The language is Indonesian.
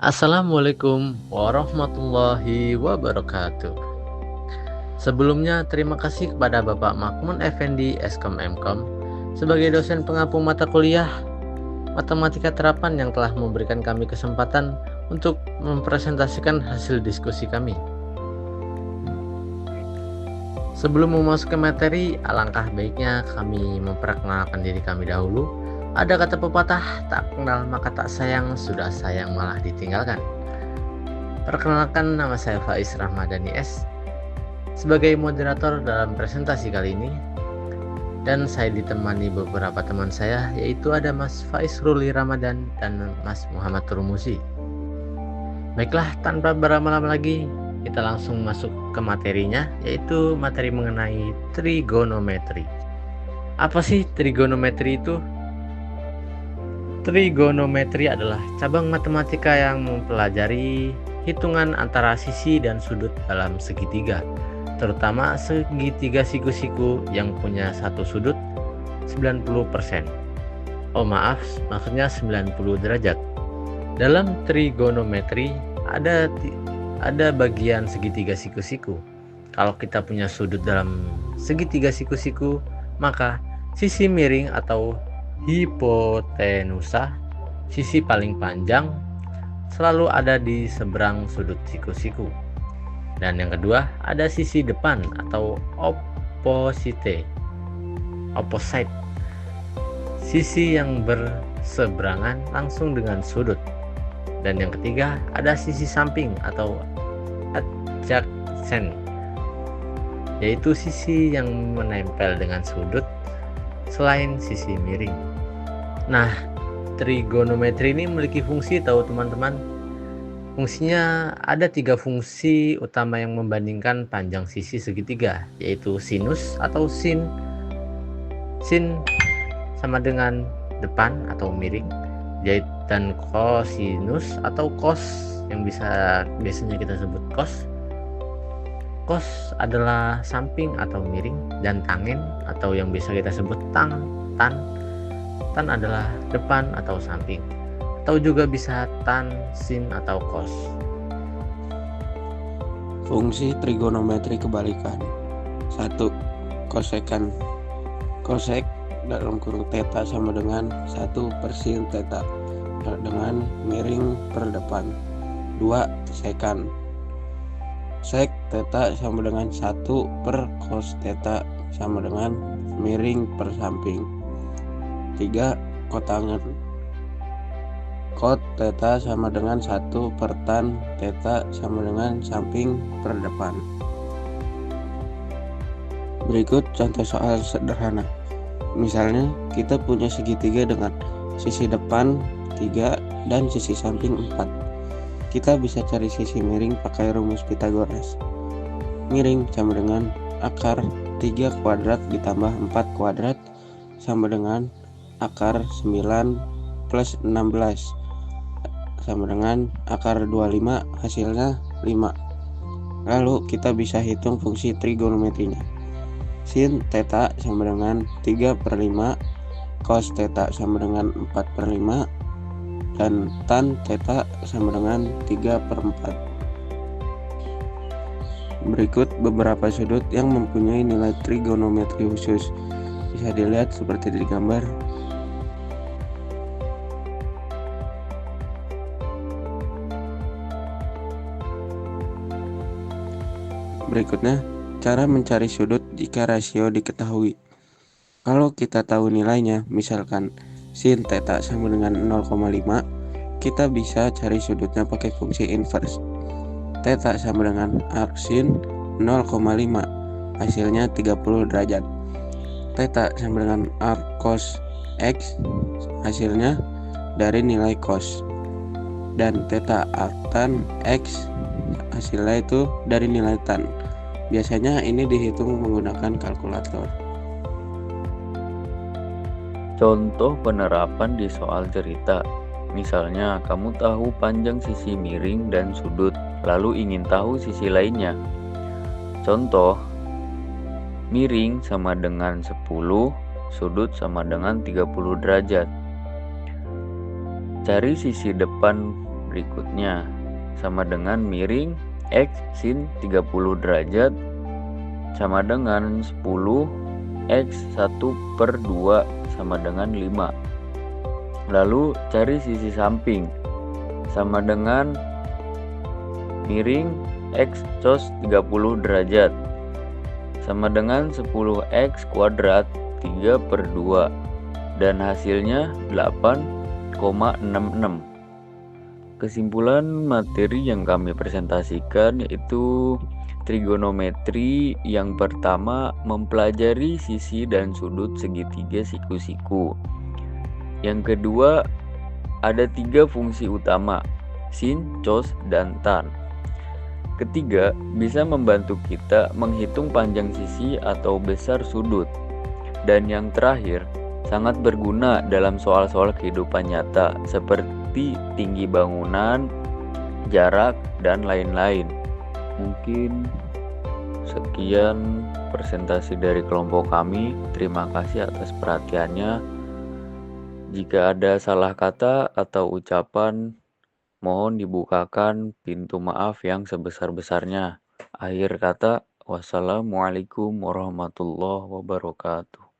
Assalamualaikum warahmatullahi wabarakatuh. Sebelumnya terima kasih kepada Bapak Makmun Effendi Eskom Mkom sebagai dosen pengampu mata kuliah Matematika Terapan yang telah memberikan kami kesempatan untuk mempresentasikan hasil diskusi kami. Sebelum memasuki materi, alangkah baiknya kami memperkenalkan diri kami dahulu. Ada kata pepatah, tak kenal maka tak sayang, sudah sayang malah ditinggalkan. Perkenalkan, nama saya Faiz Rahmadani S sebagai moderator dalam presentasi kali ini, dan saya ditemani beberapa teman saya, yaitu ada Mas Faiz Ruli Ramadan dan Mas Muhammad Turmusi. Baiklah, tanpa berlama-lama lagi, kita langsung masuk ke materinya, yaitu materi mengenai trigonometri. Apa sih trigonometri itu? Trigonometri adalah cabang matematika yang mempelajari hitungan antara sisi dan sudut dalam segitiga, terutama segitiga siku-siku yang punya satu sudut 90%. Oh maaf, maksudnya 90 derajat. Dalam trigonometri ada bagian segitiga siku-siku. Kalau kita punya sudut dalam segitiga siku-siku, maka sisi miring atau hipotenusa, sisi paling panjang, selalu ada di seberang sudut siku-siku. Dan yang kedua, ada sisi depan atau opposite, sisi yang berseberangan langsung dengan sudut. Dan yang ketiga, ada sisi samping atau adjacent, yaitu sisi yang menempel dengan sudut selain sisi miring. Nah, trigonometri ini memiliki fungsi, tahu teman-teman? Fungsinya ada 3 fungsi utama yang membandingkan panjang sisi segitiga, yaitu sinus atau sin. Sin sama dengan depan atau miring, dan kosinus atau cos yang biasanya kita sebut cos. Cos adalah samping atau miring, dan tangen atau yang bisa kita sebut tan adalah depan atau samping, atau juga bisa tan, sin, atau cos. Fungsi trigonometri kebalikan. 1. Kosekan. Kosek dalam kurung theta sama dengan 1 per sin theta dengan miring per depan. 2. Sekan. Sek theta sama dengan 1 per cos theta sama dengan miring per samping. 3. Kotangan. Kot theta sama dengan 1 per tan theta sama dengan samping per depan. Berikut contoh soal sederhana. Misalnya kita punya segitiga dengan sisi depan 3 dan sisi samping 4. Kita bisa cari sisi miring pakai rumus Pythagoras. Miring sama dengan akar 3 kuadrat ditambah 4 kuadrat sama dengan akar 9 plus 16 sama dengan akar 25, hasilnya 5. Lalu kita bisa hitung fungsi trigonometrinya. Sin theta sama dengan 3 per 5, cos theta sama dengan 4 per 5, dan tan theta sama dengan 3 per 4. Berikut beberapa sudut yang mempunyai nilai trigonometri khusus. Bisa dilihat seperti di gambar. Berikutnya, cara mencari sudut jika rasio diketahui. Kalau kita tahu nilainya, misalkan sin theta sama dengan 0,5, kita bisa cari sudutnya pakai fungsi inverse. Theta sama dengan arc sin 0,5, hasilnya 30 derajat. Theta sama dengan arc cos x, hasilnya dari nilai cos. Dan theta arc tan x, hasilnya itu dari nilai tan. Biasanya ini dihitung menggunakan kalkulator. Contoh penerapan di soal cerita. Misalnya, kamu tahu panjang sisi miring dan sudut, lalu ingin tahu sisi lainnya. Contoh, miring sama dengan 10, sudut sama dengan 30 derajat. Cari sisi depan berikutnya sama dengan miring X sin 30 derajat sama dengan 10 X 1/2 sama dengan 5. Lalu cari sisi samping sama dengan miring X cos 30 derajat sama dengan 10X kuadrat 3/2 dan hasilnya 8,66. Kesimpulan materi yang kami presentasikan yaitu trigonometri. Yang pertama, mempelajari sisi dan sudut segitiga siku-siku. Yang kedua, ada 3 fungsi utama, sin, cos, dan tan. Ketiga, bisa membantu kita menghitung panjang sisi atau besar sudut. Dan yang terakhir, sangat berguna dalam soal-soal kehidupan nyata seperti tinggi bangunan, jarak, dan lain-lain. Mungkin sekian presentasi dari kelompok kami. Terima kasih atas perhatiannya. Jika ada salah kata atau ucapan, mohon dibukakan pintu maaf yang sebesar-besarnya. Akhir kata, wassalamualaikum warahmatullahi wabarakatuh.